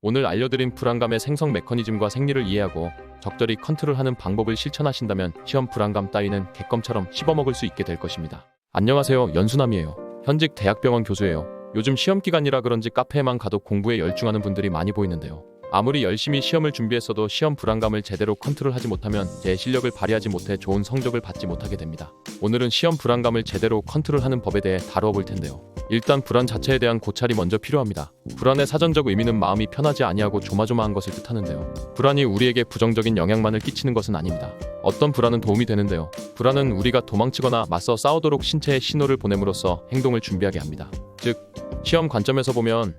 오늘 알려드린 불안감의 생성 메커니즘과 생리를 이해하고 적절히 컨트롤하는 방법을 실천하신다면 시험 불안감 따위는 객검처럼 씹어먹을 수 있게 될 것입니다. 안녕하세요, 연수남이에요. 현직 대학병원 교수예요. 요즘 시험 기간이라 그런지 카페에만 가도 공부에 열중하는 분들이 많이 보이는데요. 아무리 열심히 시험을 준비했어도 시험 불안감을 제대로 컨트롤하지 못하면 제 실력을 발휘하지 못해 좋은 성적을 받지 못하게 됩니다. 오늘은 시험 불안감을 제대로 컨트롤하는 법에 대해 다루어 볼 텐데요. 일단 불안 자체에 대한 고찰이 먼저 필요합니다. 불안의 사전적 의미는 마음이 편하지 아니하고 조마조마한 것을 뜻하는데요. 불안이 우리에게 부정적인 영향만을 끼치는 것은 아닙니다. 어떤 불안은 도움이 되는데요. 불안은 우리가 도망치거나 맞서 싸우도록 신체에 신호를 보냄으로써 행동을 준비하게 합니다. 즉, 시험 관점에서 보면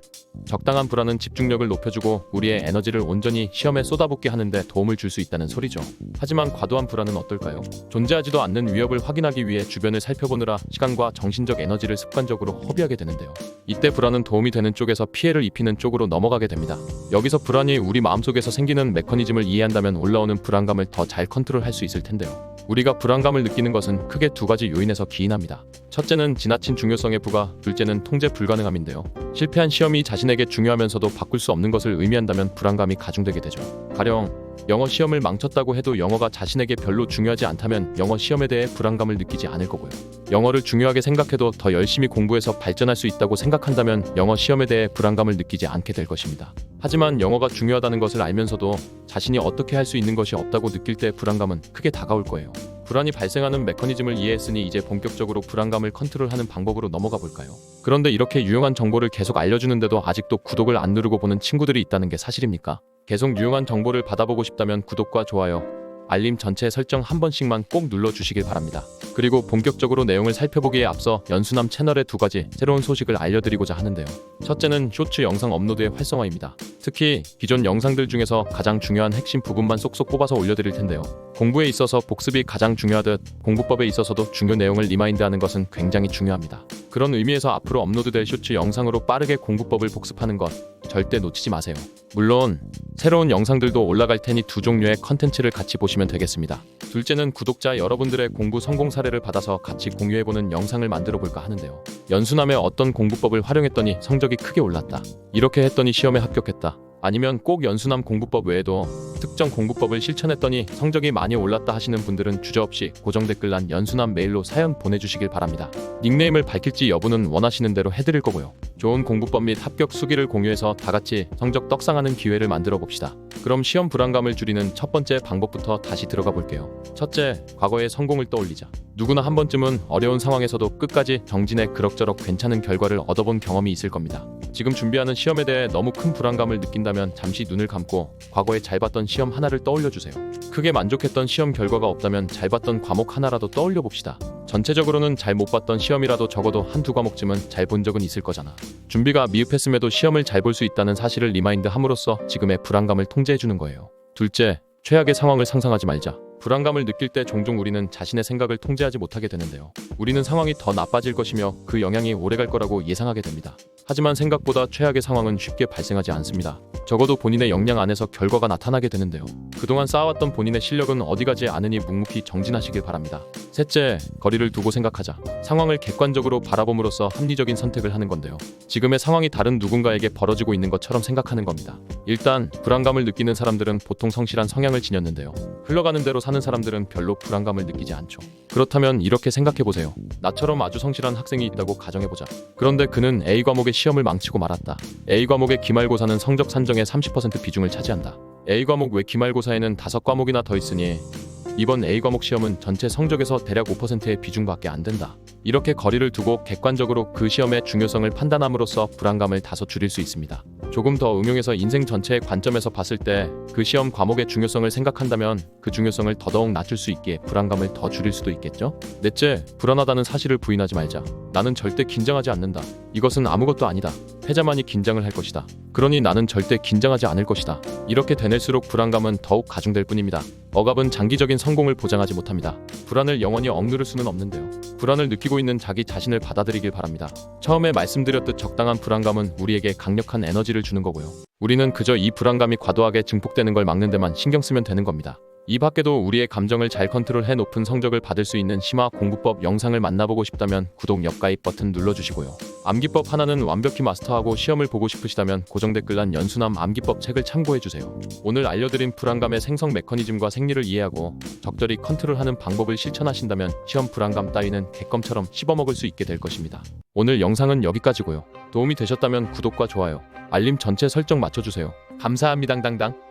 적당한 불안은 집중력을 높여주고 우리의 에너지를 온전히 시험에 쏟아붓게 하는데 도움을 줄 수 있다는 소리죠. 하지만 과도한 불안은 어떨까요? 존재하지도 않는 위협을 확인하기 위해 주변을 살펴보느라 시간과 정신적 에너지를 습관적으로 허비하게 되는데요. 이때 불안은 도움이 되는 쪽에서 피해를 입히는 쪽으로 넘어가게 됩니다. 여기서 불안이 우리 마음속에서 생기는 메커니즘을 이해한다면 올라오는 불안감을 더 잘 컨트롤할 수 있을 텐데요. 우리가 불안감을 느끼는 것은 크게 두 가지 요인에서 기인합니다. 첫째는 지나친 중요성의 부과, 둘째는 통제 불가능함인데요. 실패한 시험이 자신에게 중요하면서도 바꿀 수 없는 것을 의미한다면 불안감이 가중되게 되죠. 가령 영어 시험을 망쳤다고 해도 영어가 자신에게 별로 중요하지 않다면 영어 시험에 대해 불안감을 느끼지 않을 거고요. 영어를 중요하게 생각해도 더 열심히 공부해서 발전할 수 있다고 생각한다면 영어 시험에 대해 불안감을 느끼지 않게 될 것입니다. 하지만 영어가 중요하다는 것을 알면서도 자신이 어떻게 할 수 있는 것이 없다고 느낄 때 불안감은 크게 다가올 거예요. 불안이 발생하는 메커니즘을 이해했으니 이제 본격적으로 불안감을 컨트롤하는 방법으로 넘어가 볼까요? 그런데 이렇게 유용한 정보를 계속 알려주는데도 아직도 구독을 안 누르고 보는 친구들이 있다는 게 사실입니까? 계속 유용한 정보를 받아보고 싶다면 구독과 좋아요, 알림 전체 설정 한 번씩만 꼭 눌러주시길 바랍니다. 그리고 본격적으로 내용을 살펴보기에 앞서 연수남 채널의 두 가지 새로운 소식을 알려드리고자 하는데요. 첫째는 쇼츠 영상 업로드의 활성화입니다. 특히 기존 영상들 중에서 가장 중요한 핵심 부분만 쏙쏙 뽑아서 올려드릴 텐데요. 공부에 있어서 복습이 가장 중요하듯 공부법에 있어서도 중요 내용을 리마인드하는 것은 굉장히 중요합니다. 그런 의미에서 앞으로 업로드될 쇼츠 영상으로 빠르게 공부법을 복습하는 것 절대 놓치지 마세요. 물론 새로운 영상들도 올라갈 테니 두 종류의 컨텐츠를 같이 보시면 되겠습니다. 둘째는 구독자 여러분들의 공부 성공 사례를 받아서 같이 공유해보는 영상을 만들어 볼까 하는데요. 연수남의 어떤 공부법을 활용했더니 성적이 크게 올랐다, 이렇게 했더니 시험에 합격했다, 아니면 꼭 연수남 공부법 외에도 특정 공부법을 실천했더니 성적이 많이 올랐다 하시는 분들은 주저없이 고정 댓글란 연수남 메일로 사연 보내주시길 바랍니다. 닉네임을 밝힐지 여부는 원하시는 대로 해드릴 거고요. 좋은 공부법 및 합격 수기를 공유해서 다같이 성적 떡상하는 기회를 만들어 봅시다. 그럼 시험 불안감을 줄이는 첫 번째 방법부터 다시 들어가 볼게요. 첫째, 과거의 성공을 떠올리자. 누구나 한 번쯤은 어려운 상황에서도 끝까지 정진해 그럭저럭 괜찮은 결과를 얻어본 경험이 있을 겁니다. 지금 준비하는 시험에 대해 너무 큰 불안감을 느낀다면 잠시 눈을 감고 과거에 잘 봤던 시험 하나를 떠올려 주세요. 크게 만족했던 시험 결과가 없다면 잘 봤던 과목 하나라도 떠올려 봅시다. 전체적으로는 잘 못 봤던 시험이라도 적어도 한두 과목쯤은 잘 본 적은 있을 거잖아. 준비가 미흡했음에도 시험을 잘 볼 수 있다는 사실을 리마인드 함으로써 지금의 불안감을 통제해주는 거예요. 둘째, 최악의 상황을 상상하지 말자. 불안감을 느낄 때 종종 우리는 자신의 생각을 통제하지 못하게 되는데요. 우리는 상황이 더 나빠질 것이며 그 영향이 오래갈 거라고 예상하게 됩니다. 하지만 생각보다 최악의 상황은 쉽게 발생하지 않습니다. 적어도 본인의 역량 안에서 결과가 나타나게 되는데요. 그동안 쌓아왔던 본인의 실력은 어디 가지 않으니 묵묵히 정진하시길 바랍니다. 셋째, 거리를 두고 생각하자. 상황을 객관적으로 바라봄으로써 합리적인 선택을 하는 건데요. 지금의 상황이 다른 누군가에게 벌어지고 있는 것처럼 생각하는 겁니다. 일단 불안감을 느끼는 사람들은 보통 성실한 성향을 지녔는데요. 흘러가는 대로 사는 사람들은 별로 불안감을 느끼지 않죠. 그렇다면 이렇게 생각해보세요. 나처럼 아주 성실한 학생이 있다고 가정해보자. 그런데 그는 A 과목의 시험을 망치고 말았다. A 과목의 기말고사는 성적 산정의 30% 비중을 차지한다. A 과목 외 기말고사에는 5과목이나 더 있으니 이번 A 과목 시험은 전체 성적에서 대략 5%의 비중밖에 안 된다. 이렇게 거리를 두고 객관적으로 그 시험의 중요성을 판단함으로써 불안감을 다소 줄일 수 있습니다. 조금 더 응용해서 인생 전체의 관점에서 봤을 때 그 시험 과목의 중요성을 생각한다면 그 중요성을 더더욱 낮출 수 있기에 불안감을 더 줄일 수도 있겠죠? 넷째, 불안하다는 사실을 부인하지 말자. 나는 절대 긴장하지 않는다. 이것은 아무것도 아니다. 패자만이 긴장을 할 것이다. 그러니 나는 절대 긴장하지 않을 것이다. 이렇게 되낼수록 불안감은 더욱 가중될 뿐입니다. 억압은 장기적인 성공을 보장하지 못합니다. 불안을 영원히 억누를 수는 없는데요. 불안을 느끼고 있는 자기 자신을 받아들이길 바랍니다. 처음에 말씀드렸듯 적당한 불안감은 우리에게 강력한 에너지를 주는 거고요. 우리는 그저 이 불안감이 과도하게 증폭되는 걸 막는 데만 신경 쓰면 되는 겁니다. 이 밖에도 우리의 감정을 잘 컨트롤해 높은 성적을 받을 수 있는 심화 공부법 영상을 만나보고 싶다면 구독 옆가입 버튼 눌러주시고요. 암기법 하나는 완벽히 마스터하고 시험을 보고 싶으시다면 고정 댓글란 연수남 암기법 책을 참고해주세요. 오늘 알려드린 불안감의 생성 메커니즘과 생리를 이해하고 적절히 컨트롤하는 방법을 실천하신다면 시험 불안감 따위는 객검처럼 씹어먹을 수 있게 될 것입니다. 오늘 영상은 여기까지고요. 도움이 되셨다면 구독과 좋아요, 알림 전체 설정 맞춰주세요. 감사합니다. 당당.